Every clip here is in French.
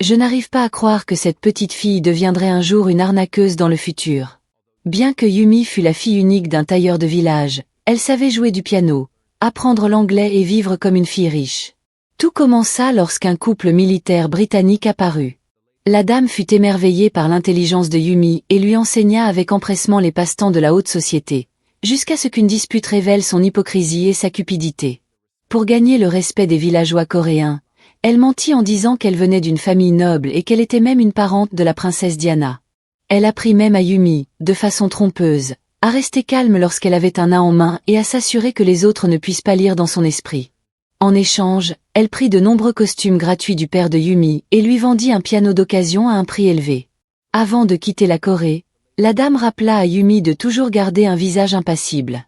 Je n'arrive pas à croire que cette petite fille deviendrait un jour une arnaqueuse dans le futur. Bien que Yumi fût la fille unique d'un tailleur de village, elle savait jouer du piano, apprendre l'anglais et vivre comme une fille riche. Tout commença lorsqu'un couple militaire britannique apparut. La dame fut émerveillée par l'intelligence de Yumi et lui enseigna avec empressement les passe-temps de la haute société, jusqu'à ce qu'une dispute révèle son hypocrisie et sa cupidité. Pour gagner le respect des villageois coréens, elle mentit en disant qu'elle venait d'une famille noble et qu'elle était même une parente de la princesse Diana. Elle apprit même à Yumi, de façon trompeuse, à rester calme lorsqu'elle avait un as en main et à s'assurer que les autres ne puissent pas lire dans son esprit. En échange, elle prit de nombreux costumes gratuits du père de Yumi et lui vendit un piano d'occasion à un prix élevé. Avant de quitter la Corée, la dame rappela à Yumi de toujours garder un visage impassible.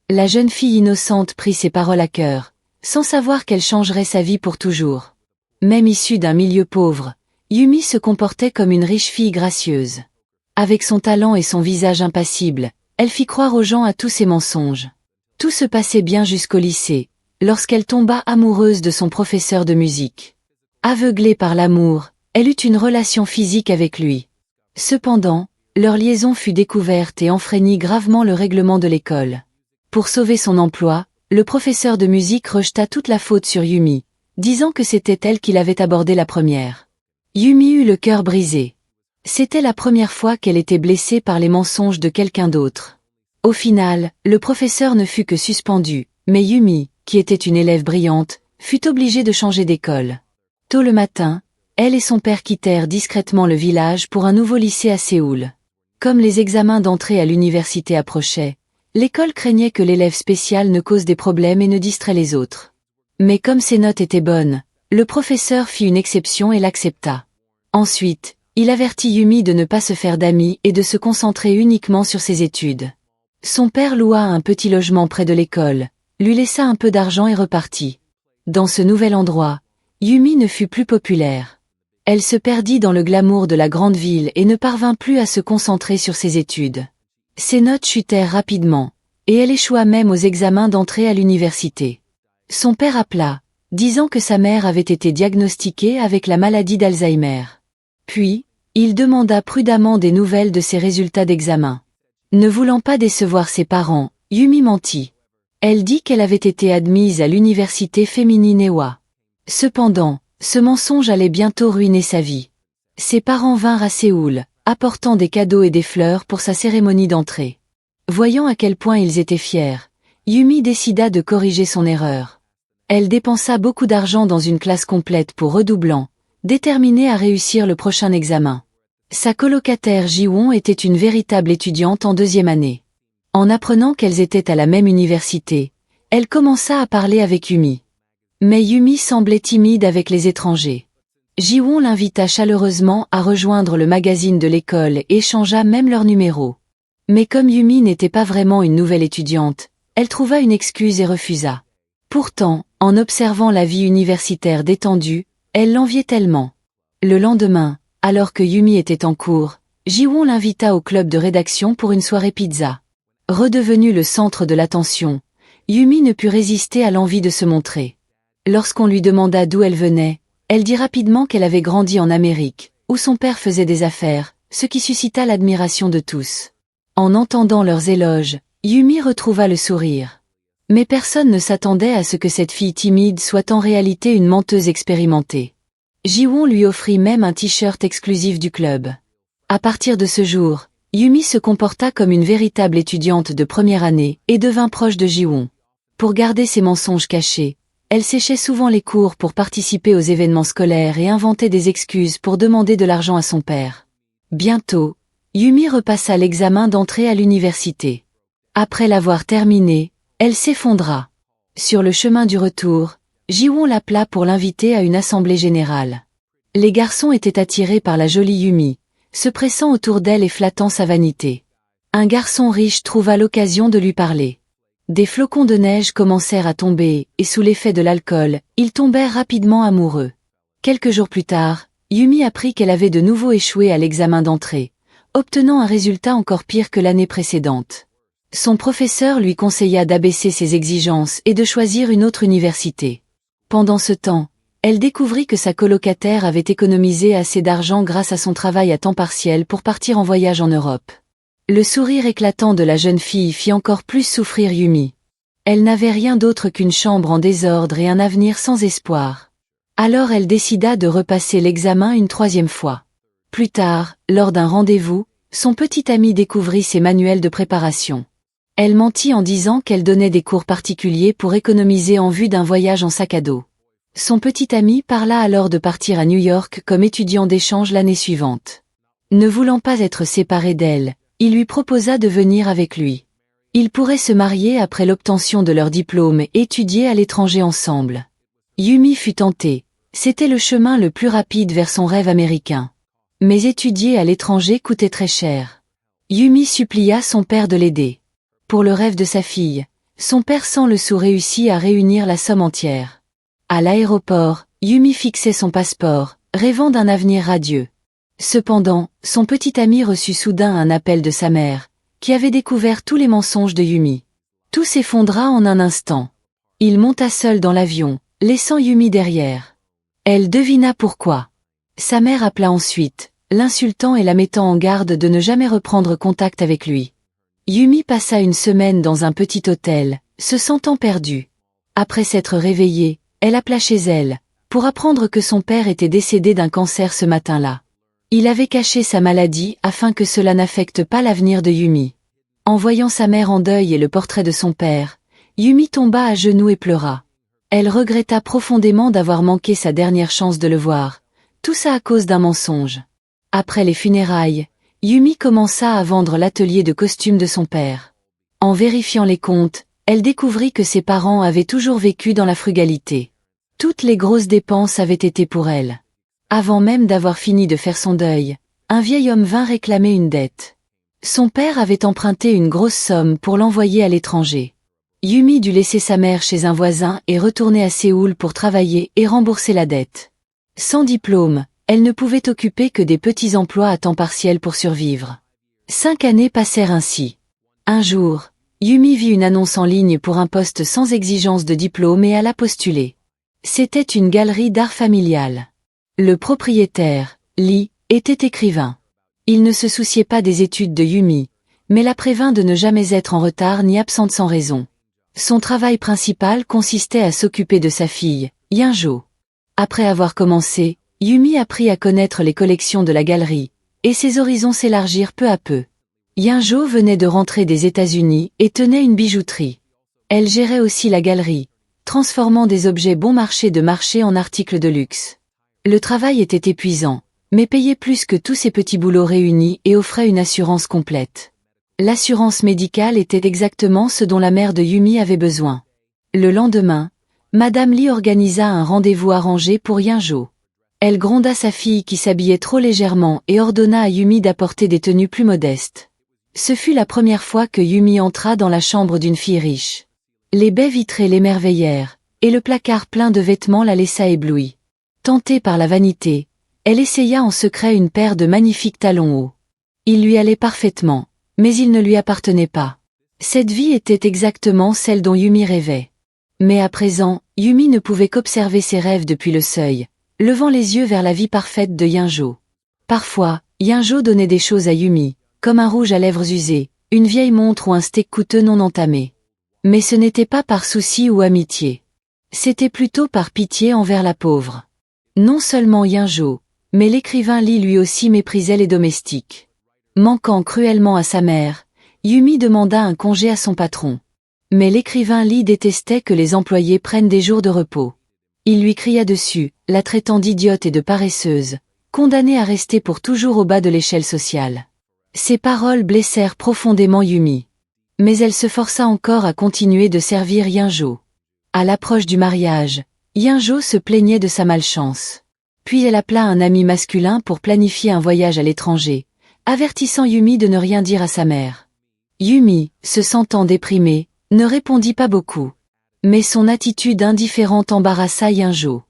La jeune fille innocente prit ses paroles à cœur, sans savoir qu'elle changerait sa vie pour toujours. Même issue d'un milieu pauvre, Yumi se comportait comme une riche fille gracieuse. Avec son talent et son visage impassible, elle fit croire aux gens à tous ses mensonges. Tout se passait bien jusqu'au lycée, lorsqu'elle tomba amoureuse de son professeur de musique. Aveuglée par l'amour, elle eut une relation physique avec lui. Cependant, leur liaison fut découverte et enfreignit gravement le règlement de l'école. Pour sauver son emploi, le professeur de musique rejeta toute la faute sur Yumi, disant que c'était elle qui l'avait abordé la première. Yumi eut le cœur brisé. C'était la première fois qu'elle était blessée par les mensonges de quelqu'un d'autre. Au final, le professeur ne fut que suspendu, mais Yumi, qui était une élève brillante, fut obligée de changer d'école. Tôt le matin, elle et son père quittèrent discrètement le village pour un nouveau lycée à Séoul. Comme les examens d'entrée à l'université approchaient, l'école craignait que l'élève spécial ne cause des problèmes et ne distrait les autres. Mais comme ses notes étaient bonnes, le professeur fit une exception et l'accepta. Ensuite, il avertit Yumi de ne pas se faire d'amis et de se concentrer uniquement sur ses études. Son père loua un petit logement près de l'école, lui laissa un peu d'argent et repartit. Dans ce nouvel endroit, Yumi ne fut plus populaire. Elle se perdit dans le glamour de la grande ville et ne parvint plus à se concentrer sur ses études. Ses notes chutèrent rapidement, et elle échoua même aux examens d'entrée à l'université. Son père appela, disant que sa mère avait été diagnostiquée avec la maladie d'Alzheimer. Puis, il demanda prudemment des nouvelles de ses résultats d'examen. Ne voulant pas décevoir ses parents, Yumi mentit. Elle dit qu'elle avait été admise à l'université féminine Ewha. Cependant, ce mensonge allait bientôt ruiner sa vie. Ses parents vinrent à Séoul, apportant des cadeaux et des fleurs pour sa cérémonie d'entrée. Voyant à quel point ils étaient fiers, Yumi décida de corriger son erreur. Elle dépensa beaucoup d'argent dans une classe complète pour redoublants, déterminée à réussir le prochain examen. Sa colocataire Jiwon était une véritable étudiante en deuxième année. En apprenant qu'elles étaient à la même université, elle commença à parler avec Yumi. Mais Yumi semblait timide avec les étrangers. Jiwon l'invita chaleureusement à rejoindre le magazine de l'école et échangea même leur numéro. Mais comme Yumi n'était pas vraiment une nouvelle étudiante, elle trouva une excuse et refusa. Pourtant, en observant la vie universitaire détendue, elle l'enviait tellement. Le lendemain, alors que Yumi était en cours, Jiwon l'invita au club de rédaction pour une soirée pizza. Redevenue le centre de l'attention, Yumi ne put résister à l'envie de se montrer. Lorsqu'on lui demanda d'où elle venait, elle dit rapidement qu'elle avait grandi en Amérique, où son père faisait des affaires, ce qui suscita l'admiration de tous. En entendant leurs éloges, Yumi retrouva le sourire. Mais personne ne s'attendait à ce que cette fille timide soit en réalité une menteuse expérimentée. Jiwon lui offrit même un t-shirt exclusif du club. À partir de ce jour, Yumi se comporta comme une véritable étudiante de première année et devint proche de Jiwon. Pour garder ses mensonges cachés, elle séchait souvent les cours pour participer aux événements scolaires et inventait des excuses pour demander de l'argent à son père. Bientôt, Yumi repassa l'examen d'entrée à l'université. Après l'avoir terminé, elle s'effondra. Sur le chemin du retour, Jiwon l'appela pour l'inviter à une assemblée générale. Les garçons étaient attirés par la jolie Yumi, se pressant autour d'elle et flattant sa vanité. Un garçon riche trouva l'occasion de lui parler. Des flocons de neige commencèrent à tomber, et sous l'effet de l'alcool, ils tombèrent rapidement amoureux. Quelques jours plus tard, Yumi apprit qu'elle avait de nouveau échoué à l'examen d'entrée, obtenant un résultat encore pire que l'année précédente. Son professeur lui conseilla d'abaisser ses exigences et de choisir une autre université. Pendant ce temps, Elle découvrit que sa colocataire avait économisé assez d'argent grâce à son travail à temps partiel pour partir en voyage en Europe. Le sourire éclatant de la jeune fille fit encore plus souffrir Yumi. Elle n'avait rien d'autre qu'une chambre en désordre et un avenir sans espoir. Alors elle décida de repasser l'examen une troisième fois. Plus tard, lors d'un rendez-vous, son petit ami découvrit ses manuels de préparation. Elle mentit en disant qu'elle donnait des cours particuliers pour économiser en vue d'un voyage en sac à dos. Son petit ami parla alors de partir à New York comme étudiant d'échange l'année suivante. Ne voulant pas être séparé d'elle, il lui proposa de venir avec lui. Ils pourraient se marier après l'obtention de leur diplôme et étudier à l'étranger ensemble. Yumi fut tentée, c'était le chemin le plus rapide vers son rêve américain. Mais étudier à l'étranger coûtait très cher. Yumi supplia son père de l'aider. Pour le rêve de sa fille, son père sans le sou réussit à réunir la somme entière. À l'aéroport, Yumi fixait son passeport, rêvant d'un avenir radieux. Cependant, son petit ami reçut soudain un appel de sa mère, qui avait découvert tous les mensonges de Yumi. Tout s'effondra en un instant. Il monta seul dans l'avion, laissant Yumi derrière. Elle devina pourquoi. Sa mère appela ensuite, l'insultant et la mettant en garde de ne jamais reprendre contact avec lui. Yumi passa une semaine dans un petit hôtel, se sentant perdue. Après s'être réveillée, elle appela chez elle, pour apprendre que son père était décédé d'un cancer ce matin-là. Il avait caché sa maladie afin que cela n'affecte pas l'avenir de Yumi. En voyant sa mère en deuil et le portrait de son père, Yumi tomba à genoux et pleura. Elle regretta profondément d'avoir manqué sa dernière chance de le voir, tout ça à cause d'un mensonge. Après les funérailles, Yumi commença à vendre l'atelier de costumes de son père. En vérifiant les comptes, elle découvrit que ses parents avaient toujours vécu dans la frugalité. Toutes les grosses dépenses avaient été pour elle. Avant même d'avoir fini de faire son deuil, un vieil homme vint réclamer une dette. Son père avait emprunté une grosse somme pour l'envoyer à l'étranger. Yumi dut laisser sa mère chez un voisin et retourner à Séoul pour travailler et rembourser la dette. Sans diplôme, elle ne pouvait occuper que des petits emplois à temps partiel pour survivre. 5 années passèrent ainsi. Un jour, Yumi vit une annonce en ligne pour un poste sans exigence de diplôme et alla postuler. C'était une galerie d'art familial. Le propriétaire, Lee, était écrivain. Il ne se souciait pas des études de Yumi, mais la prévint de ne jamais être en retard ni absente sans raison. Son travail principal consistait à s'occuper de sa fille, Yinjo. Après avoir commencé, Yumi apprit à connaître les collections de la galerie, et ses horizons s'élargirent peu à peu. Yinjo venait de rentrer des États-Unis et tenait une bijouterie. Elle gérait aussi la galerie, transformant des objets bon marché de marché en articles de luxe. Le travail était épuisant, mais payait plus que tous ces petits boulots réunis et offrait une assurance complète. L'assurance médicale était exactement ce dont la mère de Yumi avait besoin. Le lendemain, Madame Lee organisa un rendez-vous arrangé pour Yinjo. Elle gronda sa fille qui s'habillait trop légèrement et ordonna à Yumi d'apporter des tenues plus modestes. Ce fut la première fois que Yumi entra dans la chambre d'une fille riche. Les baies vitrées l'émerveillèrent, et le placard plein de vêtements la laissa éblouie. Tentée par la vanité, elle essaya en secret une paire de magnifiques talons hauts. Ils lui allaient parfaitement, mais ils ne lui appartenaient pas. Cette vie était exactement celle dont Yumi rêvait. Mais à présent, Yumi ne pouvait qu'observer ses rêves depuis le seuil, levant les yeux vers la vie parfaite de Yinjo. Parfois, Yinjo donnait des choses à Yumi, comme un rouge à lèvres usé, une vieille montre ou un steak coûteux non entamé. Mais ce n'était pas par souci ou amitié. C'était plutôt par pitié envers la pauvre. Non seulement Yinjo, mais l'écrivain Lee lui aussi méprisait les domestiques. Manquant cruellement à sa mère, Yumi demanda un congé à son patron. Mais l'écrivain Lee détestait que les employés prennent des jours de repos. Il lui cria dessus, la traitant d'idiote et de paresseuse, condamnée à rester pour toujours au bas de l'échelle sociale. Ces paroles blessèrent profondément Yumi. Mais elle se força encore à continuer de servir Yinjo. À l'approche du mariage, Yinjo se plaignait de sa malchance. Puis elle appela un ami masculin pour planifier un voyage à l'étranger, avertissant Yumi de ne rien dire à sa mère. Yumi, se sentant déprimée, ne répondit pas beaucoup. Mais son attitude indifférente embarrassa Yinjo.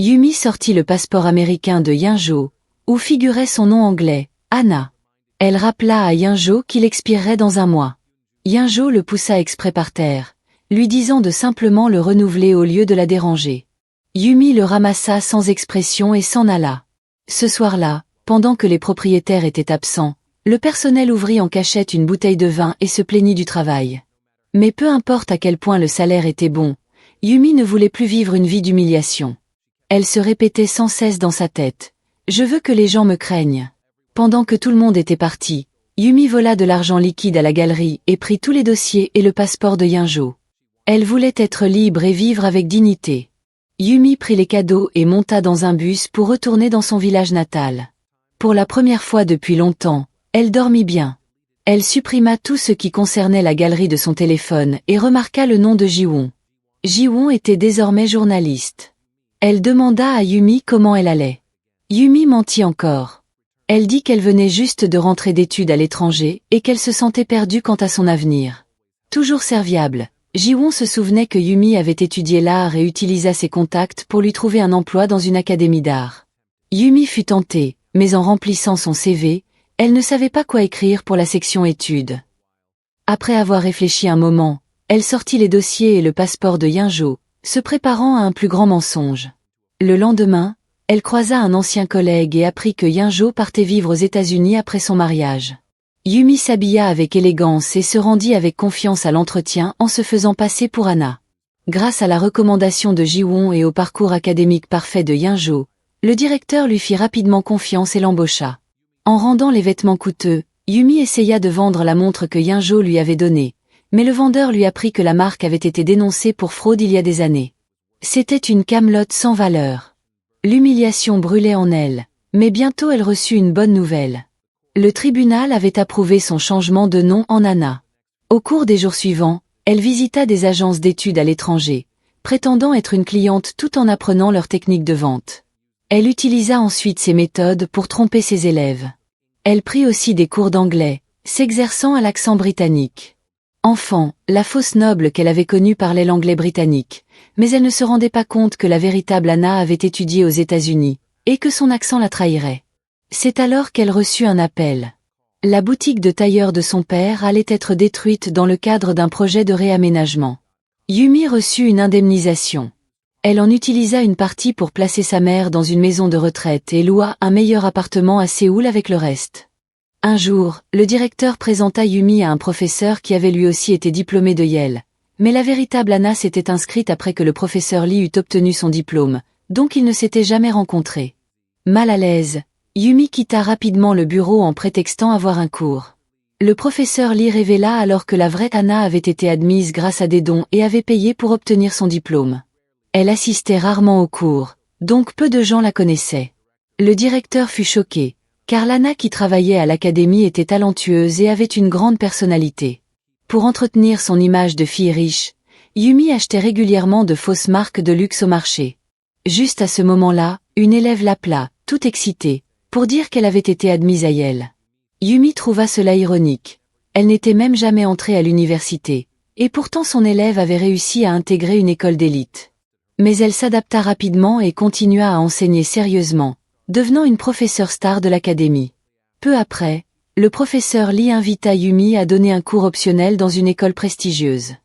Yumi sortit le passeport américain de Yinjo, où figurait son nom anglais, Anna. Elle rappela à Yinjo qu'il expirerait dans un mois. Yinjo le poussa exprès par terre, lui disant de simplement le renouveler au lieu de la déranger. Yumi le ramassa sans expression et s'en alla. Ce soir-là, pendant que les propriétaires étaient absents, le personnel ouvrit en cachette une bouteille de vin et se plaignit du travail. Mais peu importe à quel point le salaire était bon, Yumi ne voulait plus vivre une vie d'humiliation. Elle se répétait sans cesse dans sa tête. « Je veux que les gens me craignent ». Pendant que tout le monde était parti, Yumi vola de l'argent liquide à la galerie et prit tous les dossiers et le passeport de Yinjo. Elle voulait être libre et vivre avec dignité. Yumi prit les cadeaux et monta dans un bus pour retourner dans son village natal. Pour la première fois depuis longtemps, elle dormit bien. Elle supprima tout ce qui concernait la galerie de son téléphone et remarqua le nom de Jiwon. Jiwon était désormais journaliste. Elle demanda à Yumi comment elle allait. Yumi mentit encore. Elle dit qu'elle venait juste de rentrer d'études à l'étranger et qu'elle se sentait perdue quant à son avenir. Toujours serviable, Jiwon se souvenait que Yumi avait étudié l'art et utilisa ses contacts pour lui trouver un emploi dans une académie d'art. Yumi fut tentée, mais en remplissant son CV, elle ne savait pas quoi écrire pour la section études. Après avoir réfléchi un moment, elle sortit les dossiers et le passeport de Yinjo, se préparant à un plus grand mensonge. Le lendemain, elle croisa un ancien collègue et apprit que Yinjo partait vivre aux États-Unis après son mariage. Yumi s'habilla avec élégance et se rendit avec confiance à l'entretien en se faisant passer pour Anna. Grâce à la recommandation de Jiwon et au parcours académique parfait de Yinjo, le directeur lui fit rapidement confiance et l'embaucha. En rendant les vêtements coûteux, Yumi essaya de vendre la montre que Yinjo lui avait donnée, mais le vendeur lui apprit que la marque avait été dénoncée pour fraude il y a des années. C'était une camelote sans valeur. L'humiliation brûlait en elle, mais bientôt elle reçut une bonne nouvelle. Le tribunal avait approuvé son changement de nom en Anna. Au cours des jours suivants, elle visita des agences d'études à l'étranger, prétendant être une cliente tout en apprenant leurs techniques de vente. Elle utilisa ensuite ces méthodes pour tromper ses élèves. Elle prit aussi des cours d'anglais, s'exerçant à l'accent britannique. Enfant, la fausse noble qu'elle avait connue parlait l'anglais britannique, mais elle ne se rendait pas compte que la véritable Anna avait étudié aux États-Unis, et que son accent la trahirait. C'est alors qu'elle reçut un appel. La boutique de tailleur de son père allait être détruite dans le cadre d'un projet de réaménagement. Yumi reçut une indemnisation. Elle en utilisa une partie pour placer sa mère dans une maison de retraite et loua un meilleur appartement à Séoul avec le reste. Un jour, le directeur présenta Yumi à un professeur qui avait lui aussi été diplômé de Yale. Mais la véritable Anna s'était inscrite après que le professeur Lee eut obtenu son diplôme, donc ils ne s'étaient jamais rencontrés. Mal à l'aise, Yumi quitta rapidement le bureau en prétextant avoir un cours. Le professeur Lee révéla alors que la vraie Anna avait été admise grâce à des dons et avait payé pour obtenir son diplôme. Elle assistait rarement aux cours, donc peu de gens la connaissaient. Le directeur fut choqué, car l'Anna qui travaillait à l'académie était talentueuse et avait une grande personnalité. Pour entretenir son image de fille riche, Yumi achetait régulièrement de fausses marques de luxe au marché. Juste à ce moment-là, une élève l'appela, toute excitée, pour dire qu'elle avait été admise à Yale. Yumi trouva cela ironique. Elle n'était même jamais entrée à l'université, et pourtant son élève avait réussi à intégrer une école d'élite. Mais elle s'adapta rapidement et continua à enseigner sérieusement, devenant une professeure star de l'académie. Peu après, le professeur Lee invita Yumi à donner un cours optionnel dans une école prestigieuse.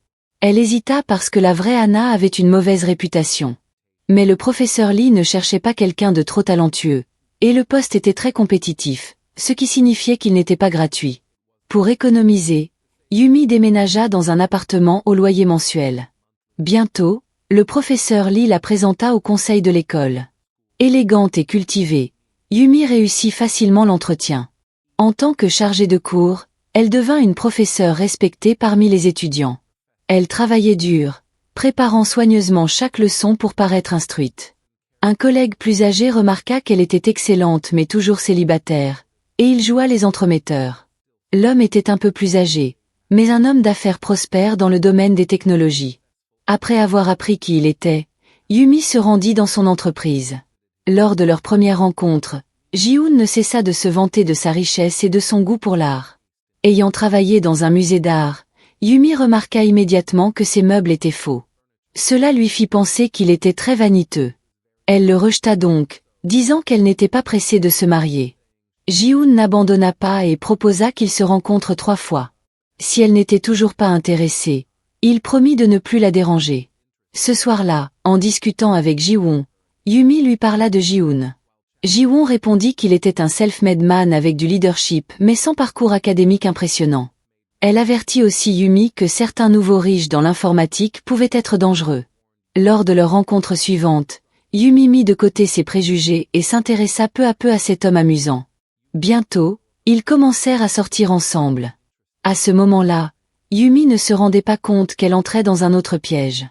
Elle hésita parce que la vraie Anna avait une mauvaise réputation. Mais le professeur Lee ne cherchait pas quelqu'un de trop talentueux, et le poste était très compétitif, ce qui signifiait qu'il n'était pas gratuit. Pour économiser, Yumi déménagea dans un appartement au loyer mensuel. Bientôt, le professeur Lee la présenta au conseil de l'école. Élégante et cultivée, Yumi réussit facilement l'entretien. En tant que chargée de cours, elle devint une professeure respectée parmi les étudiants. Elle travaillait dur, préparant soigneusement chaque leçon pour paraître instruite. Un collègue plus âgé remarqua qu'elle était excellente mais toujours célibataire, et il joua les entremetteurs. L'homme était un peu plus âgé, mais un homme d'affaires prospère dans le domaine des technologies. Après avoir appris qui il était, Yumi se rendit dans son entreprise. Lors de leur première rencontre, Ji-hoon ne cessa de se vanter de sa richesse et de son goût pour l'art. Ayant travaillé dans un musée d'art, Yumi remarqua immédiatement que ses meubles étaient faux. Cela lui fit penser qu'il était très vaniteux. Elle le rejeta donc, disant qu'elle n'était pas pressée de se marier. Ji-hoon n'abandonna pas et proposa qu'ils se rencontrent 3 fois. Si elle n'était toujours pas intéressée, il promit de ne plus la déranger. Ce soir-là, en discutant avec Ji-won, Yumi lui parla de Ji-hoon. Ji-won répondit qu'il était un self-made man avec du leadership mais sans parcours académique impressionnant. Elle avertit aussi Yumi que certains nouveaux riches dans l'informatique pouvaient être dangereux. Lors de leur rencontre suivante, Yumi mit de côté ses préjugés et s'intéressa peu à peu à cet homme amusant. Bientôt, ils commencèrent à sortir ensemble. À ce moment-là, Yumi ne se rendait pas compte qu'elle entrait dans un autre piège.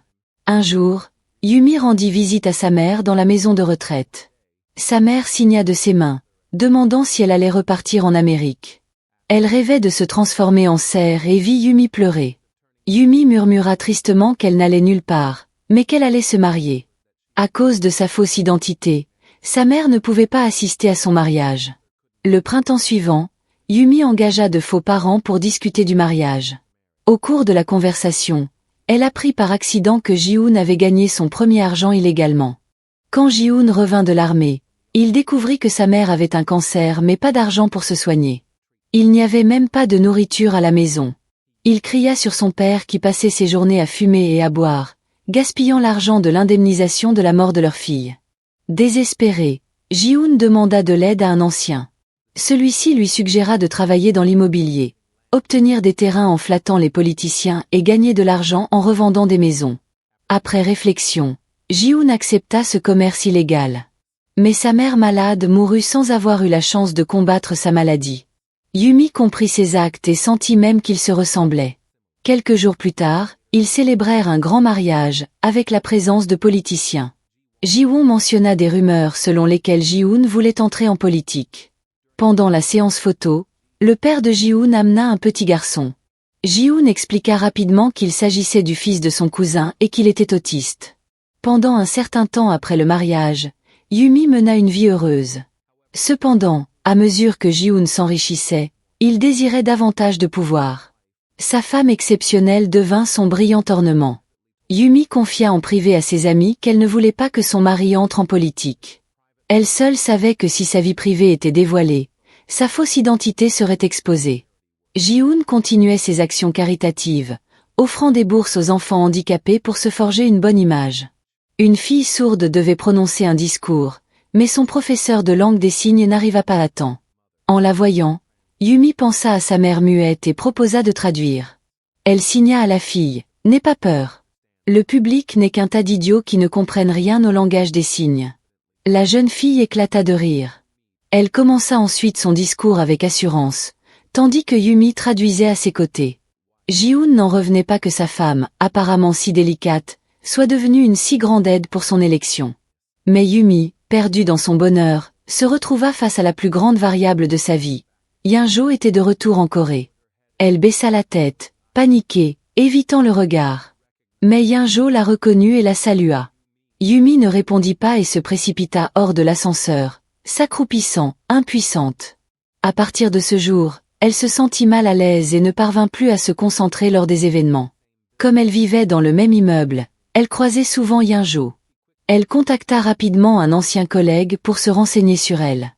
Un jour, Yumi rendit visite à sa mère dans la maison de retraite. Sa mère signa de ses mains, demandant si elle allait repartir en Amérique. Elle rêvait de se transformer en cerf et vit Yumi pleurer. Yumi murmura tristement qu'elle n'allait nulle part, mais qu'elle allait se marier. À cause de sa fausse identité, sa mère ne pouvait pas assister à son mariage. Le printemps suivant, Yumi engagea de faux parents pour discuter du mariage. Au cours de la conversation, elle apprit par accident que Ji-hoon avait gagné son premier argent illégalement. Quand Ji-hoon revint de l'armée, il découvrit que sa mère avait un cancer mais pas d'argent pour se soigner. Il n'y avait même pas de nourriture à la maison. Il cria sur son père qui passait ses journées à fumer et à boire, gaspillant l'argent de l'indemnisation de la mort de leur fille. Désespéré, Ji-hoon demanda de l'aide à un ancien. Celui-ci lui suggéra de travailler dans l'immobilier, obtenir des terrains en flattant les politiciens et gagner de l'argent en revendant des maisons. Après réflexion, Ji-hoon accepta ce commerce illégal. Mais sa mère malade mourut sans avoir eu la chance de combattre sa maladie. Yumi comprit ses actes et sentit même qu'ils se ressemblaient. Quelques jours plus tard, ils célébrèrent un grand mariage, avec la présence de politiciens. Ji-won mentionna des rumeurs selon lesquelles Ji-hoon voulait entrer en politique. Pendant la séance photo, le père de Ji-hoon amena un petit garçon. Ji-hoon expliqua rapidement qu'il s'agissait du fils de son cousin et qu'il était autiste. Pendant un certain temps après le mariage, Yumi mena une vie heureuse. Cependant, à mesure que Ji-hoon s'enrichissait, il désirait davantage de pouvoir. Sa femme exceptionnelle devint son brillant ornement. Yumi confia en privé à ses amis qu'elle ne voulait pas que son mari entre en politique. Elle seule savait que si sa vie privée était dévoilée, sa fausse identité serait exposée. Ji-hoon continuait ses actions caritatives, offrant des bourses aux enfants handicapés pour se forger une bonne image. Une fille sourde devait prononcer un discours, mais son professeur de langue des signes n'arriva pas à temps. En la voyant, Yumi pensa à sa mère muette et proposa de traduire. Elle signa à la fille, « N'aie pas peur. Le public n'est qu'un tas d'idiots qui ne comprennent rien au langage des signes. » La jeune fille éclata de rire. Elle commença ensuite son discours avec assurance, tandis que Yumi traduisait à ses côtés. Ji-hoon n'en revenait pas que sa femme, apparemment si délicate, soit devenue une si grande aide pour son élection. Mais Yumi, perdue dans son bonheur, se retrouva face à la plus grande variable de sa vie. Yunjo était de retour en Corée. Elle baissa la tête, paniquée, évitant le regard. Mais Yunjo la reconnut et la salua. Yumi ne répondit pas et se précipita hors de l'ascenseur, s'accroupissant, impuissante. À partir de ce jour, elle se sentit mal à l'aise et ne parvint plus à se concentrer lors des événements. Comme elle vivait dans le même immeuble, elle croisait souvent Yunjo. Elle contacta rapidement un ancien collègue pour se renseigner sur elle.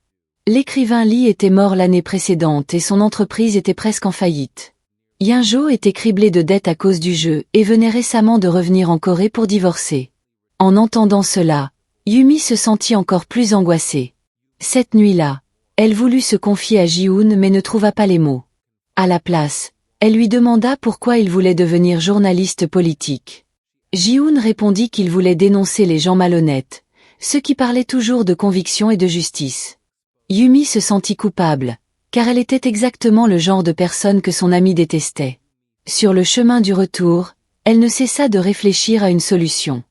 L'écrivain Lee était mort l'année précédente et son entreprise était presque en faillite. Yunjo était criblé de dettes à cause du jeu et venait récemment de revenir en Corée pour divorcer. En entendant cela, Yumi se sentit encore plus angoissée. Cette nuit-là, elle voulut se confier à Ji-hoon mais ne trouva pas les mots. À la place, elle lui demanda pourquoi il voulait devenir journaliste politique. Ji-hoon répondit qu'il voulait dénoncer les gens malhonnêtes, ceux qui parlaient toujours de conviction et de justice. Yumi se sentit coupable, car elle était exactement le genre de personne que son ami détestait. Sur le chemin du retour, elle ne cessa de réfléchir à une solution.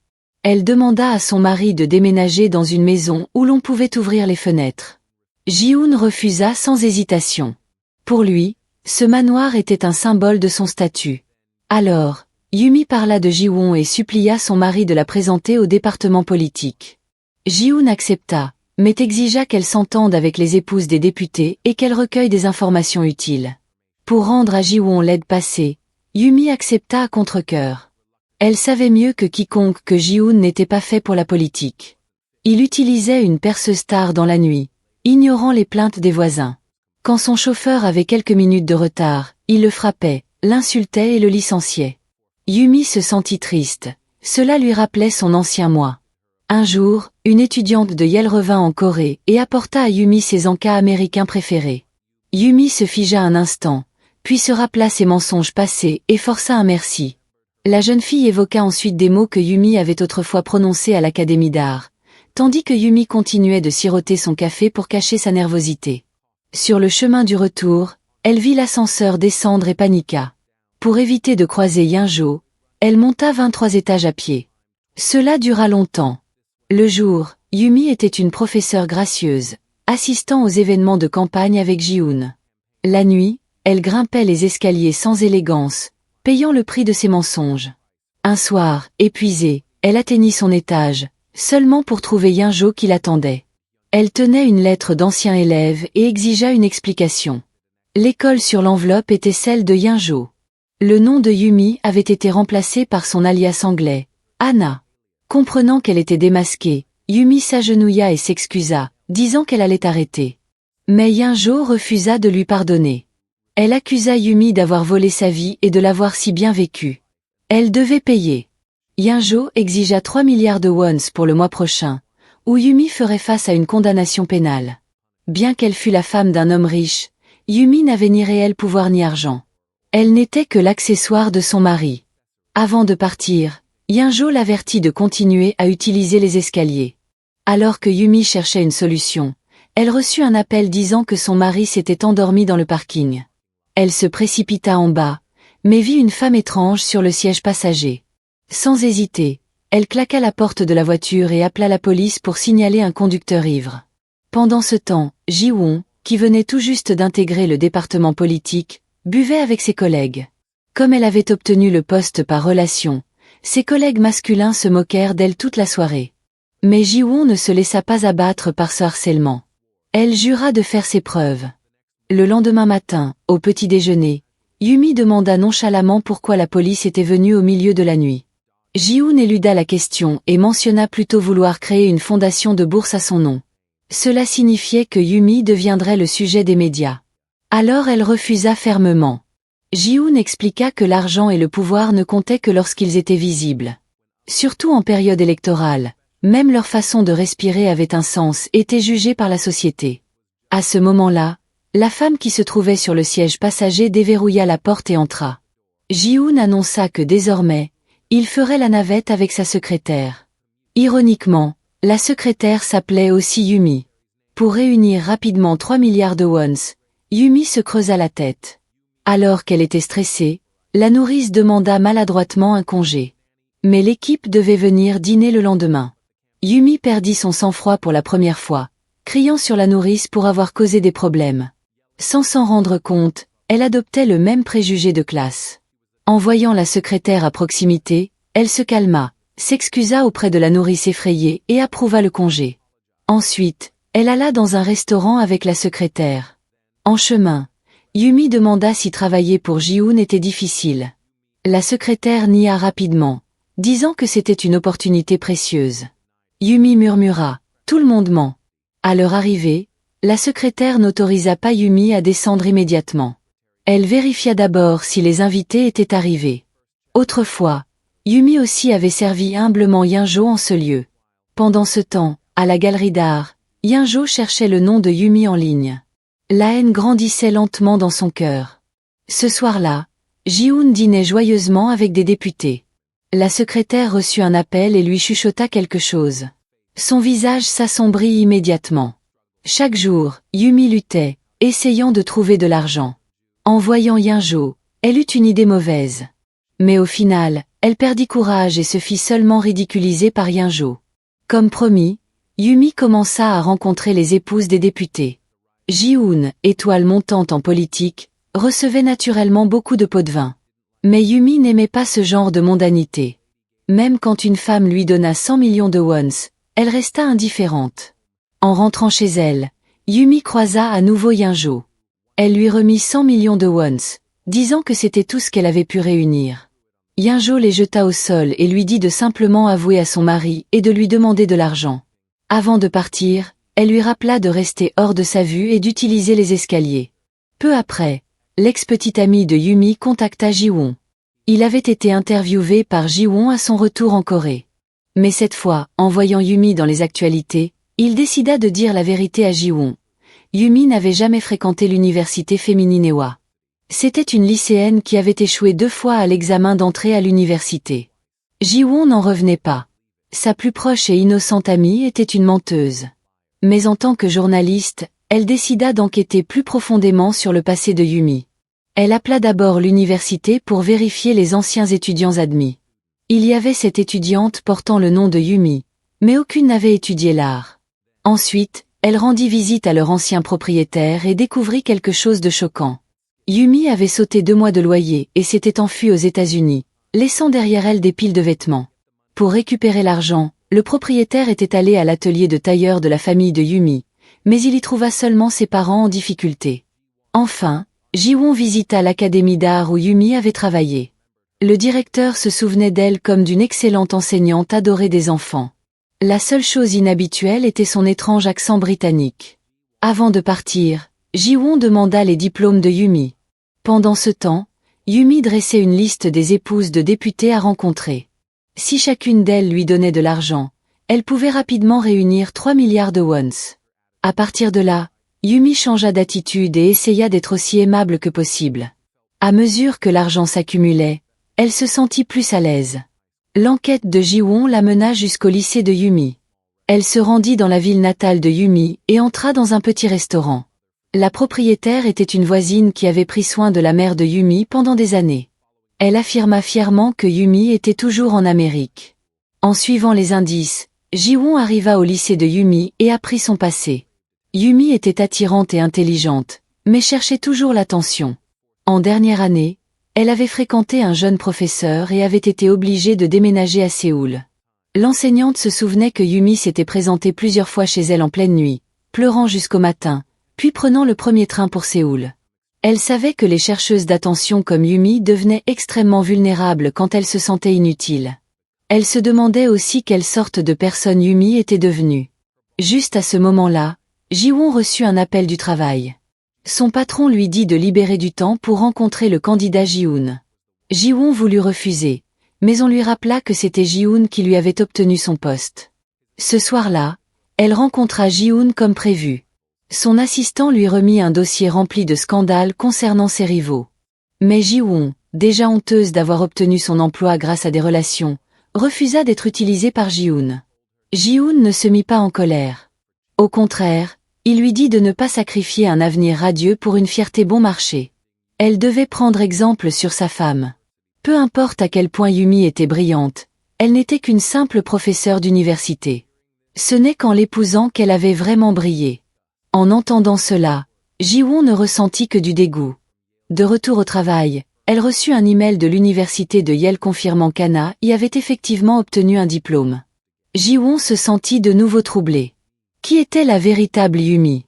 Elle demanda à son mari de déménager dans une maison où l'on pouvait ouvrir les fenêtres. Ji-hoon refusa sans hésitation. Pour lui, ce manoir était un symbole de son statut. Alors, Yumi parla de Ji-won et supplia son mari de la présenter au département politique. Ji-hoon accepta, mais exigea qu'elle s'entende avec les épouses des députés et qu'elle recueille des informations utiles. Pour rendre à Ji-won l'aide passée, Yumi accepta à contre-cœur. Elle savait mieux que quiconque que Ji-hoon n'était pas fait pour la politique. Il utilisait une perceuse tard dans la nuit, ignorant les plaintes des voisins. Quand son chauffeur avait quelques minutes de retard, il le frappait, l'insultait et le licenciait. Yumi se sentit triste, Cela lui rappelait son ancien moi. Un jour, une étudiante de Yale revint en Corée et apporta à Yumi ses encas américains préférés. Yumi se figea un instant, puis se rappela ses mensonges passés et força un merci. La jeune fille évoqua ensuite des mots que Yumi avait autrefois prononcés à l'Académie d'art, tandis que Yumi continuait de siroter son café pour cacher sa nervosité. Sur le chemin du retour, elle vit l'ascenseur descendre et paniqua. Pour éviter de croiser Yinjo, elle monta 23 étages à pied. Cela dura longtemps. Le jour, Yumi était une professeure gracieuse, assistant aux événements de campagne avec Ji-hoon. La nuit, elle grimpait les escaliers sans élégance, payant le prix de ses mensonges. Un soir, épuisée, elle atteignit son étage, seulement pour trouver Yinjo qui l'attendait. Elle tenait une lettre d'ancien élève et exigea une explication. L'école sur l'enveloppe était celle de Yinjo. Le nom de Yumi avait été remplacé par son alias anglais, Anna. Comprenant qu'elle était démasquée, Yumi s'agenouilla et s'excusa, disant qu'elle allait arrêter. Mais Yinjo refusa de lui pardonner. Elle accusa Yumi d'avoir volé sa vie et de l'avoir si bien vécue. Elle devait payer. Yinjo exigea 3 milliards de wons pour le mois prochain, où Yumi ferait face à une condamnation pénale. Bien qu'elle fût la femme d'un homme riche, Yumi n'avait ni réel pouvoir ni argent. Elle n'était que l'accessoire de son mari. Avant de partir, Yinjo l'avertit de continuer à utiliser les escaliers. Alors que Yumi cherchait une solution, elle reçut un appel disant que son mari s'était endormi dans le parking. Elle se précipita en bas, mais vit une femme étrange sur le siège passager. Sans hésiter, elle claqua la porte de la voiture et appela la police pour signaler un conducteur ivre. Pendant ce temps, Ji-won, qui venait tout juste d'intégrer le département politique, buvait avec ses collègues. Comme elle avait obtenu le poste par relation, ses collègues masculins se moquèrent d'elle toute la soirée. Mais Ji-won ne se laissa pas abattre par ce harcèlement. Elle jura de faire ses preuves. Le lendemain matin, au petit déjeuner, Yumi demanda nonchalamment pourquoi la police était venue au milieu de la nuit. Ji-hoon éluda la question et mentionna plutôt vouloir créer une fondation de bourse à son nom. Cela signifiait que Yumi deviendrait le sujet des médias. Alors elle refusa fermement. Ji-hoon expliqua que l'argent et le pouvoir ne comptaient que lorsqu'ils étaient visibles. Surtout en période électorale, même leur façon de respirer avait un sens et était jugée par la société. À ce moment-là, la femme qui se trouvait sur le siège passager déverrouilla la porte et entra. Ji-hoon annonça que désormais, il ferait la navette avec sa secrétaire. Ironiquement, la secrétaire s'appelait aussi Yumi. Pour réunir rapidement 3 milliards de wons, Yumi se creusa la tête. Alors qu'elle était stressée, la nourrice demanda maladroitement un congé. Mais l'équipe devait venir dîner le lendemain. Yumi perdit son sang-froid pour la première fois, criant sur la nourrice pour avoir causé des problèmes. Sans s'en rendre compte, elle adoptait le même préjugé de classe. En voyant la secrétaire à proximité, elle se calma, s'excusa auprès de la nourrice effrayée et approuva le congé. Ensuite, elle alla dans un restaurant avec la secrétaire. En chemin, Yumi demanda si travailler pour Ji-hoon était difficile. La secrétaire nia rapidement, disant que c'était une opportunité précieuse. Yumi murmura, « Tout le monde ment ». À leur arrivée, la secrétaire n'autorisa pas Yumi à descendre immédiatement. Elle vérifia d'abord si les invités étaient arrivés. Autrefois, Yumi aussi avait servi humblement Yinjo en ce lieu. Pendant ce temps, à la galerie d'art, Yinjo cherchait le nom de Yumi en ligne. La haine grandissait lentement dans son cœur. Ce soir-là, Ji-hoon dînait joyeusement avec des députés. La secrétaire reçut un appel et lui chuchota quelque chose. Son visage s'assombrit immédiatement. Chaque jour, Yumi luttait, essayant de trouver de l'argent. En voyant Yinjo, elle eut une idée mauvaise. Mais au final, elle perdit courage et se fit seulement ridiculiser par Yinjo. Comme promis, Yumi commença à rencontrer les épouses des députés. Ji-hoon, étoile montante en politique, recevait naturellement beaucoup de pots de vin. Mais Yumi n'aimait pas ce genre de mondanité. Même quand une femme lui donna 100 millions de wons, elle resta indifférente. En rentrant chez elle, Yumi croisa à nouveau Yinjo. Elle lui remit 100 millions de wons, disant que c'était tout ce qu'elle avait pu réunir. Yinjo les jeta au sol et lui dit de simplement avouer à son mari et de lui demander de l'argent. Avant de partir, elle lui rappela de rester hors de sa vue et d'utiliser les escaliers. Peu après, l'ex-petite amie de Yumi contacta Ji-won. Il avait été interviewé par Ji-won à son retour en Corée. Mais cette fois, en voyant Yumi dans les actualités, il décida de dire la vérité à Ji-won. Yumi n'avait jamais fréquenté l'université féminine Ewha. C'était une lycéenne qui avait échoué 2 fois à l'examen d'entrée à l'université. Ji-won n'en revenait pas. Sa plus proche et innocente amie était une menteuse. Mais en tant que journaliste, elle décida d'enquêter plus profondément sur le passé de Yumi. Elle appela d'abord l'université pour vérifier les anciens étudiants admis. Il y avait cette étudiante portant le nom de Yumi, mais aucune n'avait étudié l'art. Ensuite, elle rendit visite à leur ancien propriétaire et découvrit quelque chose de choquant. Yumi avait sauté 2 mois de loyer et s'était enfuie aux États-Unis, laissant derrière elle des piles de vêtements. Pour récupérer l'argent, le propriétaire était allé à l'atelier de tailleur de la famille de Yumi, mais il y trouva seulement ses parents en difficulté. Enfin, Ji-won visita l'académie d'art où Yumi avait travaillé. Le directeur se souvenait d'elle comme d'une excellente enseignante adorée des enfants. La seule chose inhabituelle était son étrange accent britannique. Avant de partir, Ji-won demanda les diplômes de Yumi. Pendant ce temps, Yumi dressait une liste des épouses de députés à rencontrer. Si chacune d'elles lui donnait de l'argent, elle pouvait rapidement réunir 3 milliards de wons. À partir de là, Yumi changea d'attitude et essaya d'être aussi aimable que possible. À mesure que l'argent s'accumulait, elle se sentit plus à l'aise. L'enquête de Ji-won la mena jusqu'au lycée de Yumi. Elle se rendit dans la ville natale de Yumi et entra dans un petit restaurant. La propriétaire était une voisine qui avait pris soin de la mère de Yumi pendant des années. Elle affirma fièrement que Yumi était toujours en Amérique. En suivant les indices, Ji-won arriva au lycée de Yumi et apprit son passé. Yumi était attirante et intelligente, mais cherchait toujours l'attention. En dernière année, elle avait fréquenté un jeune professeur et avait été obligée de déménager à Séoul. L'enseignante se souvenait que Yumi s'était présentée plusieurs fois chez elle en pleine nuit, pleurant jusqu'au matin, puis prenant le premier train pour Séoul. Elle savait que les chercheuses d'attention comme Yumi devenaient extrêmement vulnérables quand elles se sentaient inutiles. Elle se demandait aussi quelle sorte de personne Yumi était devenue. Juste à ce moment-là, Ji-won reçut un appel du travail. Son patron lui dit de libérer du temps pour rencontrer le candidat Ji-hoon. Ji-won voulut refuser, mais on lui rappela que c'était Ji-hoon qui lui avait obtenu son poste. Ce soir-là, elle rencontra Ji-hoon comme prévu. Son assistant lui remit un dossier rempli de scandales concernant ses rivaux. Mais Ji-won, déjà honteuse d'avoir obtenu son emploi grâce à des relations, refusa d'être utilisée par Ji-hoon. Ji-hoon ne se mit pas en colère. Au contraire, il lui dit de ne pas sacrifier un avenir radieux pour une fierté bon marché. Elle devait prendre exemple sur sa femme. Peu importe à quel point Yumi était brillante, elle n'était qu'une simple professeure d'université. Ce n'est qu'en l'épousant qu'elle avait vraiment brillé. En entendant cela, Ji-won ne ressentit que du dégoût. De retour au travail, elle reçut un email de l'université de Yale confirmant qu'Anna y avait effectivement obtenu un diplôme. Ji-won se sentit de nouveau troublé. Qui était la véritable Yumi?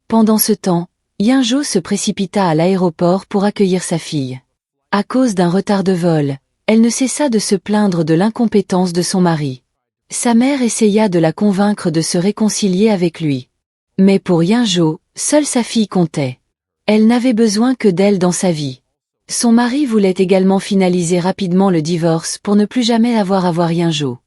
Pendant ce temps, Yinjo se précipita à l'aéroport pour accueillir sa fille. À cause d'un retard de vol, elle ne cessa de se plaindre de l'incompétence de son mari. Sa mère essaya de la convaincre de se réconcilier avec lui. Mais pour Yinjo, seule sa fille comptait. Elle n'avait besoin que d'elle dans sa vie. Son mari voulait également finaliser rapidement le divorce pour ne plus jamais avoir à voir Yinjo.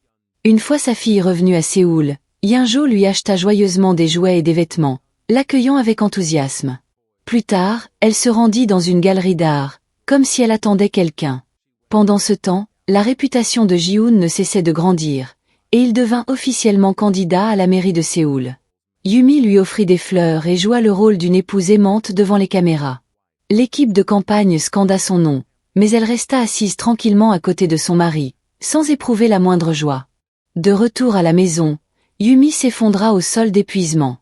Une fois sa fille revenue à Séoul, Yinjo lui acheta joyeusement des jouets et des vêtements, l'accueillant avec enthousiasme. Plus tard, elle se rendit dans une galerie d'art, comme si elle attendait quelqu'un. Pendant ce temps, la réputation de Ji-hoon ne cessait de grandir, et il devint officiellement candidat à la mairie de Séoul. Yumi lui offrit des fleurs et joua le rôle d'une épouse aimante devant les caméras. L'équipe de campagne scanda son nom, mais elle resta assise tranquillement à côté de son mari, sans éprouver la moindre joie. De retour à la maison, Yumi s'effondra au sol d'épuisement.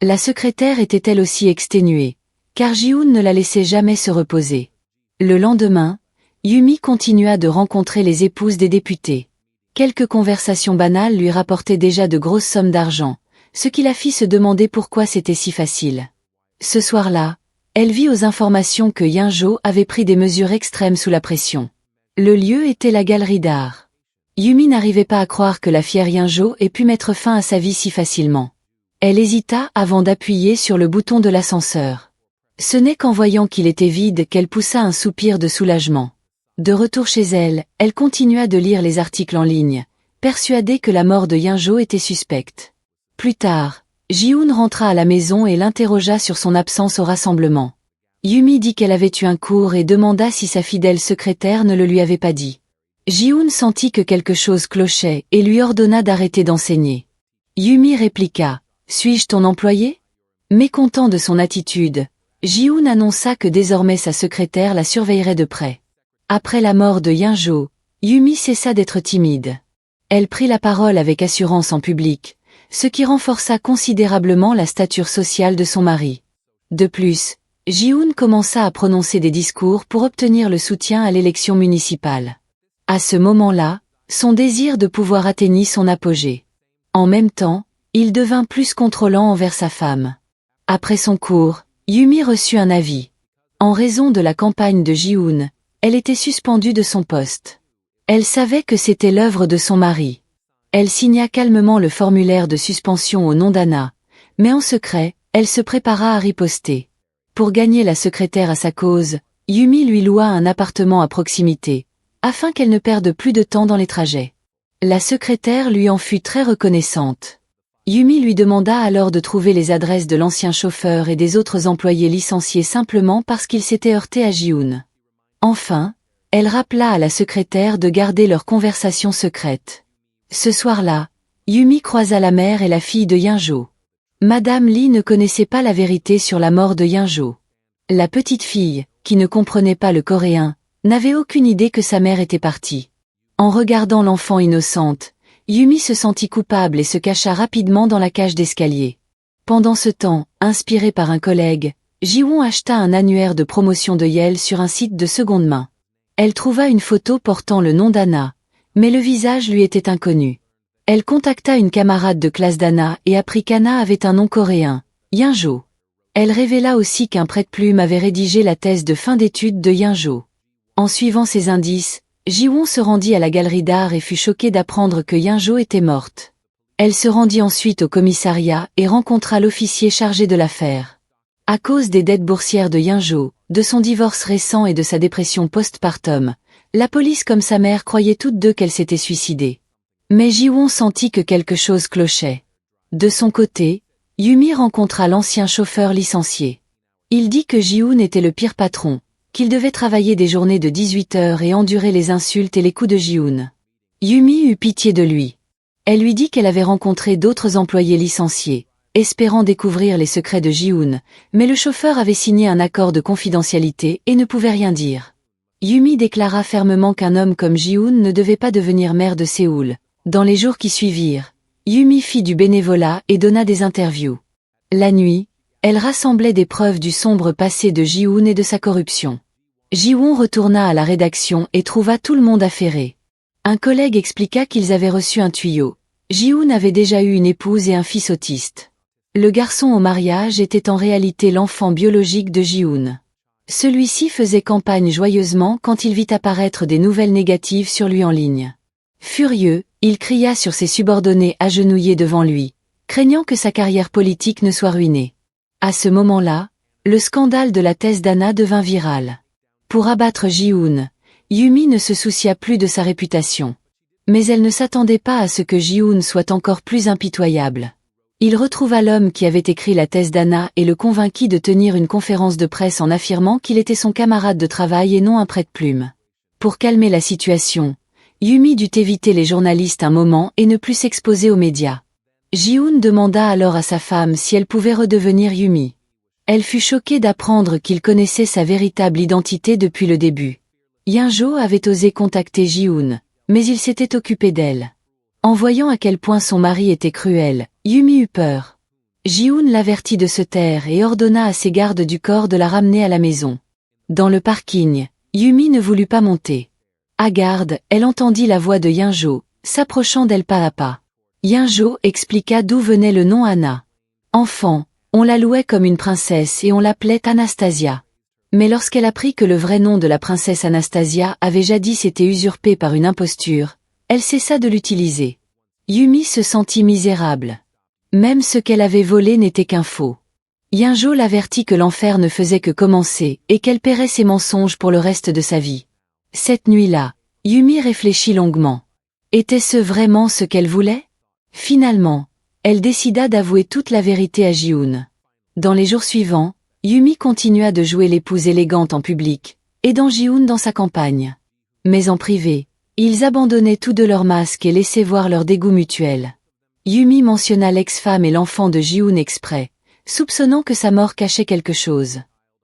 La secrétaire était elle aussi exténuée, car Ji-hoon ne la laissait jamais se reposer. Le lendemain, Yumi continua de rencontrer les épouses des députés. Quelques conversations banales lui rapportaient déjà de grosses sommes d'argent, ce qui la fit se demander pourquoi c'était si facile. Ce soir-là, elle vit aux informations que Yinjo avait pris des mesures extrêmes sous la pression. Le lieu était la galerie d'art. Yumi n'arrivait pas à croire que la fière Yinjo ait pu mettre fin à sa vie si facilement. Elle hésita avant d'appuyer sur le bouton de l'ascenseur. Ce n'est qu'en voyant qu'il était vide qu'elle poussa un soupir de soulagement. De retour chez elle, elle continua de lire les articles en ligne, persuadée que la mort de Yinjo était suspecte. Plus tard, Ji-hoon rentra à la maison et l'interrogea sur son absence au rassemblement. Yumi dit qu'elle avait eu un cours et demanda si sa fidèle secrétaire ne le lui avait pas dit. Ji-hoon sentit que quelque chose clochait et lui ordonna d'arrêter d'enseigner. Yumi répliqua « Suis-je ton employé ?» Mécontent de son attitude, Ji-hoon annonça que désormais sa secrétaire la surveillerait de près. Après la mort de Yinjo, Yumi cessa d'être timide. Elle prit la parole avec assurance en public, ce qui renforça considérablement la stature sociale de son mari. De plus, Ji-hoon commença à prononcer des discours pour obtenir le soutien à l'élection municipale. À ce moment-là, son désir de pouvoir atteignit son apogée. En même temps, il devint plus contrôlant envers sa femme. Après son cours, Yumi reçut un avis. En raison de la campagne de Ji-hoon, elle était suspendue de son poste. Elle savait que c'était l'œuvre de son mari. Elle signa calmement le formulaire de suspension au nom d'Anna, mais en secret, elle se prépara à riposter. Pour gagner la secrétaire à sa cause, Yumi lui loua un appartement à proximité, afin qu'elle ne perde plus de temps dans les trajets. La secrétaire lui en fut très reconnaissante. Yumi lui demanda alors de trouver les adresses de l'ancien chauffeur et des autres employés licenciés simplement parce qu'ils s'étaient heurtés à Ji-hoon. Enfin, elle rappela à la secrétaire de garder leur conversation secrète. Ce soir-là, Yumi croisa la mère et la fille de Yinjo. Madame Lee ne connaissait pas la vérité sur la mort de Yinjo. La petite fille, qui ne comprenait pas le coréen, n'avait aucune idée que sa mère était partie. En regardant l'enfant innocente, Yumi se sentit coupable et se cacha rapidement dans la cage d'escalier. Pendant ce temps, inspiré par un collègue, Ji-won acheta un annuaire de promotion de Yale sur un site de seconde main. Elle trouva une photo portant le nom d'Anna, mais le visage lui était inconnu. Elle contacta une camarade de classe d'Anna et apprit qu'Anna avait un nom coréen, Yinjo. Elle révéla aussi qu'un prête-plume avait rédigé la thèse de fin d'études de Yinjo. En suivant ces indices, Ji-won se rendit à la galerie d'art et fut choquée d'apprendre que Yinjo était morte. Elle se rendit ensuite au commissariat et rencontra l'officier chargé de l'affaire. À cause des dettes boursières de Yinjo, de son divorce récent et de sa dépression postpartum, la police comme sa mère croyaient toutes deux qu'elle s'était suicidée. Mais Ji-won sentit que quelque chose clochait. De son côté, Yumi rencontra l'ancien chauffeur licencié. Il dit que Ji-hoon était le pire patron, qu'il devait travailler des journées de 18 heures et endurer les insultes et les coups de Ji-hoon. Yumi eut pitié de lui. Elle lui dit qu'elle avait rencontré d'autres employés licenciés, espérant découvrir les secrets de Ji-hoon, mais le chauffeur avait signé un accord de confidentialité et ne pouvait rien dire. Yumi déclara fermement qu'un homme comme Ji-hoon ne devait pas devenir maire de Séoul. Dans les jours qui suivirent, Yumi fit du bénévolat et donna des interviews. La nuit, elle rassemblait des preuves du sombre passé de Ji-hoon et de sa corruption. Ji-won retourna à la rédaction et trouva tout le monde affairé. Un collègue expliqua qu'ils avaient reçu un tuyau. Ji-hoon avait déjà eu une épouse et un fils autiste. Le garçon au mariage était en réalité l'enfant biologique de Ji-hoon. Celui-ci faisait campagne joyeusement quand il vit apparaître des nouvelles négatives sur lui en ligne. Furieux, il cria sur ses subordonnés agenouillés devant lui, craignant que sa carrière politique ne soit ruinée. À ce moment-là, le scandale de la thèse d'Anna devint viral. Pour abattre Ji-hoon, Yumi ne se soucia plus de sa réputation. Mais elle ne s'attendait pas à ce que Ji-hoon soit encore plus impitoyable. Il retrouva l'homme qui avait écrit la thèse d'Anna et le convainquit de tenir une conférence de presse en affirmant qu'il était son camarade de travail et non un prête-plume. Pour calmer la situation, Yumi dut éviter les journalistes un moment et ne plus s'exposer aux médias. Ji-hoon demanda alors à sa femme si elle pouvait redevenir Yumi. Elle fut choquée d'apprendre qu'il connaissait sa véritable identité depuis le début. Yinjo avait osé contacter Ji-hoon, mais il s'était occupé d'elle. En voyant à quel point son mari était cruel, Yumi eut peur. Ji-hoon l'avertit de se taire et ordonna à ses gardes du corps de la ramener à la maison. Dans le parking, Yumi ne voulut pas monter. À garde, elle entendit la voix de Yinjo, s'approchant d'elle pas à pas. Yinjo expliqua d'où venait le nom Anna. Enfant, on la louait comme une princesse et on l'appelait Anastasia. Mais lorsqu'elle apprit que le vrai nom de la princesse Anastasia avait jadis été usurpé par une imposture, elle cessa de l'utiliser. Yumi se sentit misérable. Même ce qu'elle avait volé n'était qu'un faux. Yinjo l'avertit que l'enfer ne faisait que commencer et qu'elle paierait ses mensonges pour le reste de sa vie. Cette nuit-là, Yumi réfléchit longuement. Était-ce vraiment ce qu'elle voulait? Finalement, elle décida d'avouer toute la vérité à Ji-hoon. Dans les jours suivants, Yumi continua de jouer l'épouse élégante en public, aidant Ji-hoon dans sa campagne. Mais en privé, ils abandonnaient tous deux leurs masques et laissaient voir leur dégoût mutuel. Yumi mentionna l'ex-femme et l'enfant de Ji-hoon exprès, soupçonnant que sa mort cachait quelque chose.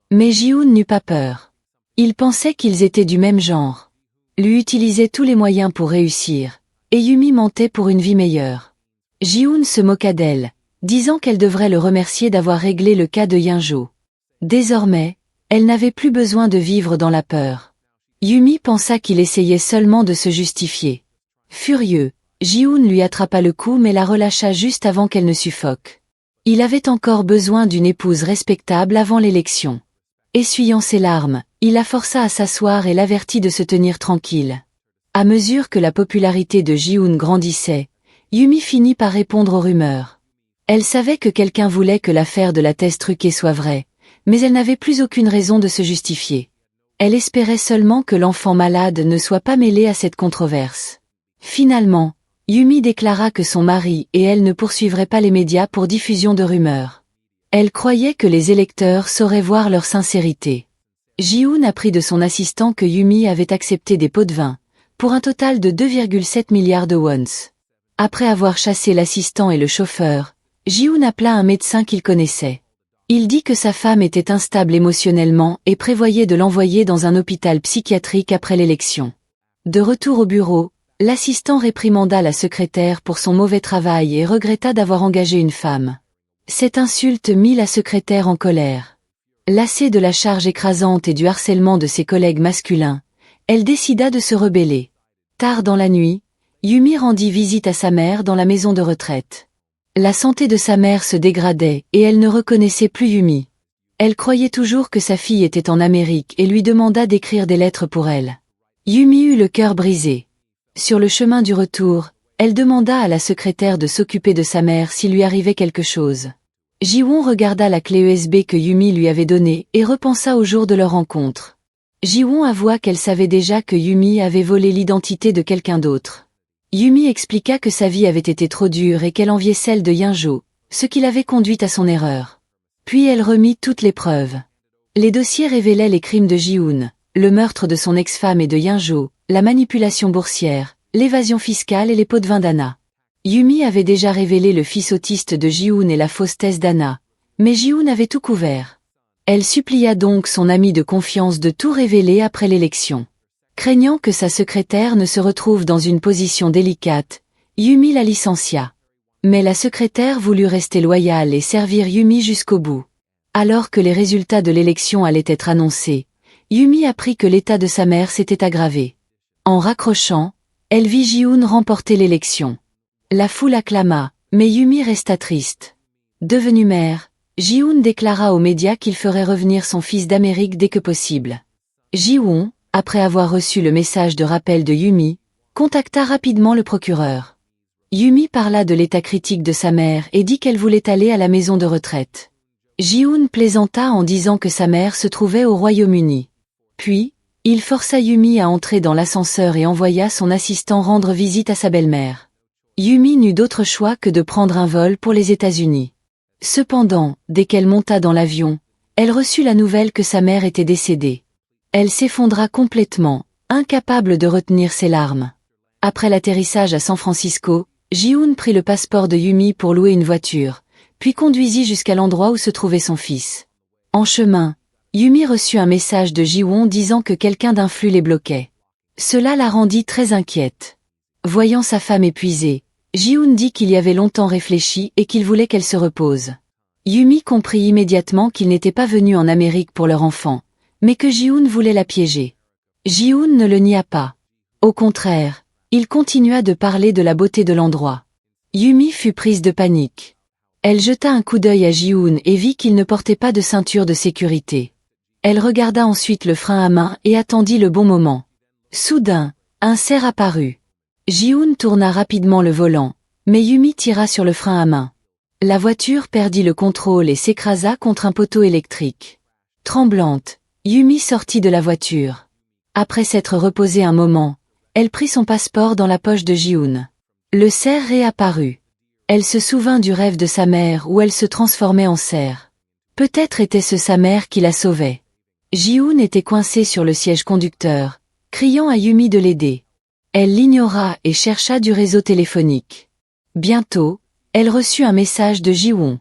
Mais Ji-hoon n'eut pas peur. Il pensait qu'ils étaient du même genre. Lui utilisait tous les moyens pour réussir, et Yumi mentait pour une vie meilleure. Ji-hoon se moqua d'elle, disant qu'elle devrait le remercier d'avoir réglé le cas de Yinjo. Désormais, elle n'avait plus besoin de vivre dans la peur. Yumi pensa qu'il essayait seulement de se justifier. Furieux, Ji-hoon lui attrapa le cou mais la relâcha juste avant qu'elle ne suffoque. Il avait encore besoin d'une épouse respectable avant l'élection. Essuyant ses larmes, il la força à s'asseoir et l'avertit de se tenir tranquille. À mesure que la popularité de Ji-hoon grandissait, Yumi finit par répondre aux rumeurs. Elle savait que quelqu'un voulait que l'affaire de la thèse truquée soit vraie, mais elle n'avait plus aucune raison de se justifier. Elle espérait seulement que l'enfant malade ne soit pas mêlé à cette controverse. Finalement, Yumi déclara que son mari et elle ne poursuivraient pas les médias pour diffusion de rumeurs. Elle croyait que les électeurs sauraient voir leur sincérité. Ji-hoon apprit de son assistant que Yumi avait accepté des pots de vin, pour un total de 2,7 milliards de wons. Après avoir chassé l'assistant et le chauffeur, Ji-hoon appela un médecin qu'il connaissait. Il dit que sa femme était instable émotionnellement et prévoyait de l'envoyer dans un hôpital psychiatrique après l'élection. De retour au bureau, l'assistant réprimanda la secrétaire pour son mauvais travail et regretta d'avoir engagé une femme. Cette insulte mit la secrétaire en colère. Lassée de la charge écrasante et du harcèlement de ses collègues masculins, elle décida de se rebeller. Tard dans la nuit, Yumi rendit visite à sa mère dans la maison de retraite. La santé de sa mère se dégradait et elle ne reconnaissait plus Yumi. Elle croyait toujours que sa fille était en Amérique et lui demanda d'écrire des lettres pour elle. Yumi eut le cœur brisé. Sur le chemin du retour, elle demanda à la secrétaire de s'occuper de sa mère s'il lui arrivait quelque chose. Ji-hoon regarda la clé USB que Yumi lui avait donnée et repensa au jour de leur rencontre. Ji-hoon avoua qu'elle savait déjà que Yumi avait volé l'identité de quelqu'un d'autre. Yumi expliqua que sa vie avait été trop dure et qu'elle enviait celle de Yinjo, ce qui l'avait conduite à son erreur. Puis elle remit toutes les preuves. Les dossiers révélaient les crimes de Ji-hoon, le meurtre de son ex-femme et de Yinjo, la manipulation boursière, l'évasion fiscale et les pots de vin d'Anna. Yumi avait déjà révélé le fils autiste de Ji-hoon et la fausse thèse d'Anna, mais Ji-hoon avait tout couvert. Elle supplia donc son ami de confiance de tout révéler après l'élection. Craignant que sa secrétaire ne se retrouve dans une position délicate, Yumi la licencia. Mais la secrétaire voulut rester loyale et servir Yumi jusqu'au bout. Alors que les résultats de l'élection allaient être annoncés, Yumi apprit que l'état de sa mère s'était aggravé. En raccrochant, elle vit Ji-hoon remporter l'élection. La foule acclama, mais Yumi resta triste. Devenue mère, Ji-hoon déclara aux médias qu'il ferait revenir son fils d'Amérique dès que possible. Ji-hoon, après avoir reçu le message de rappel de Yumi, contacta rapidement le procureur. Yumi parla de l'état critique de sa mère et dit qu'elle voulait aller à la maison de retraite. Ji-hoon plaisanta en disant que sa mère se trouvait au Royaume-Uni. Puis, il força Yumi à entrer dans l'ascenseur et envoya son assistant rendre visite à sa belle-mère. Yumi n'eut d'autre choix que de prendre un vol pour les États-Unis. Cependant, dès qu'elle monta dans l'avion, elle reçut la nouvelle que sa mère était décédée. Elle s'effondra complètement, incapable de retenir ses larmes. Après l'atterrissage à San Francisco, Ji-hoon prit le passeport de Yumi pour louer une voiture, puis conduisit jusqu'à l'endroit où se trouvait son fils. En chemin, Yumi reçut un message de Ji-hoon disant que quelqu'un d'influx les bloquait. Cela la rendit très inquiète. Voyant sa femme épuisée, Ji-hoon dit qu'il y avait longtemps réfléchi et qu'il voulait qu'elle se repose. Yumi comprit immédiatement qu'il n'était pas venu en Amérique pour leur enfant, mais que Ji-hoon voulait la piéger. Ji-hoon ne le nia pas. Au contraire, il continua de parler de la beauté de l'endroit. Yumi fut prise de panique. Elle jeta un coup d'œil à Ji-hoon et vit qu'il ne portait pas de ceinture de sécurité. Elle regarda ensuite le frein à main et attendit le bon moment. Soudain, un cerf apparut. Ji-hoon tourna rapidement le volant, mais Yumi tira sur le frein à main. La voiture perdit le contrôle et s'écrasa contre un poteau électrique. Tremblante, Yumi sortit de la voiture. Après s'être reposée un moment, elle prit son passeport dans la poche de Ji-hoon. Le cerf réapparut. Elle se souvint du rêve de sa mère où elle se transformait en cerf. Peut-être était-ce sa mère qui la sauvait. Ji-hoon était coincée sur le siège conducteur, criant à Yumi de l'aider. Elle l'ignora et chercha du réseau téléphonique. Bientôt, elle reçut un message de Ji-won.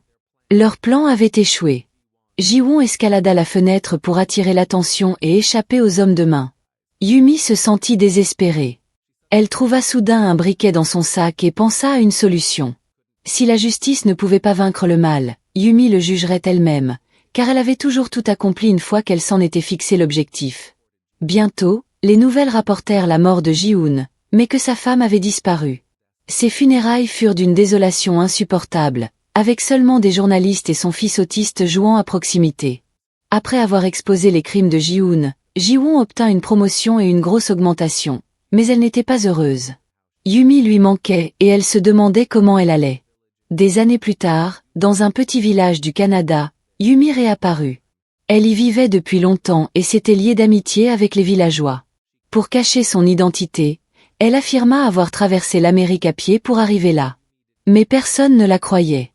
Leur plan avait échoué. Ji-won escalada la fenêtre pour attirer l'attention et échapper aux hommes de main. Yumi se sentit désespérée. Elle trouva soudain un briquet dans son sac et pensa à une solution. Si la justice ne pouvait pas vaincre le mal, Yumi le jugerait elle-même, car elle avait toujours tout accompli une fois qu'elle s'en était fixé l'objectif. Bientôt, les nouvelles rapportèrent la mort de Ji-hoon, mais que sa femme avait disparu. Ses funérailles furent d'une désolation insupportable, avec seulement des journalistes et son fils autiste jouant à proximité. Après avoir exposé les crimes de Ji-hoon, Ji-won obtint une promotion et une grosse augmentation, mais elle n'était pas heureuse. Yumi lui manquait et elle se demandait comment elle allait. Des années plus tard, dans un petit village du Canada, Yumi réapparut. Elle y vivait depuis longtemps et s'était liée d'amitié avec les villageois. Pour cacher son identité, elle affirma avoir traversé l'Amérique à pied pour arriver là. Mais personne ne la croyait.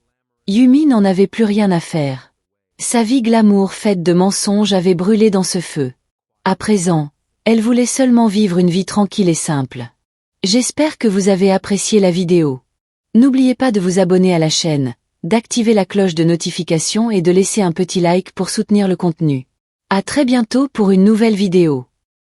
Yumi n'en avait plus rien à faire. Sa vie glamour faite de mensonges avait brûlé dans ce feu. À présent, elle voulait seulement vivre une vie tranquille et simple. J'espère que vous avez apprécié la vidéo. N'oubliez pas de vous abonner à la chaîne, d'activer la cloche de notification et de laisser un petit like pour soutenir le contenu. À très bientôt pour une nouvelle vidéo.